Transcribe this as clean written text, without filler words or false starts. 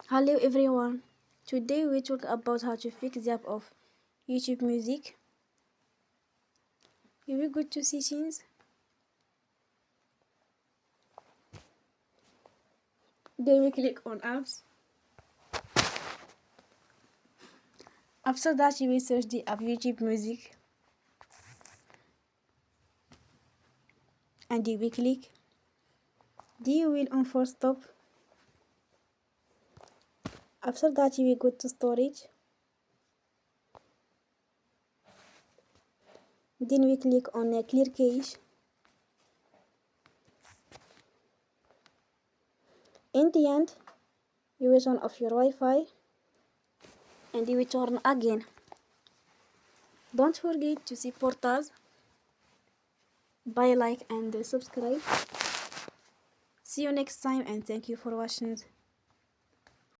Hello everyone. Today we talk about how to fix the app of YouTube Music. You will go to settings. Then we click on apps. After that you will search the app YouTube Music. And you will click. Then you will on force stop. After that you will go to storage. Then we click on clear cache. In the end, you will turn off your Wi-Fi and you will turn again. Don't forget to support us by like and subscribe. See you next time and thank you for watching.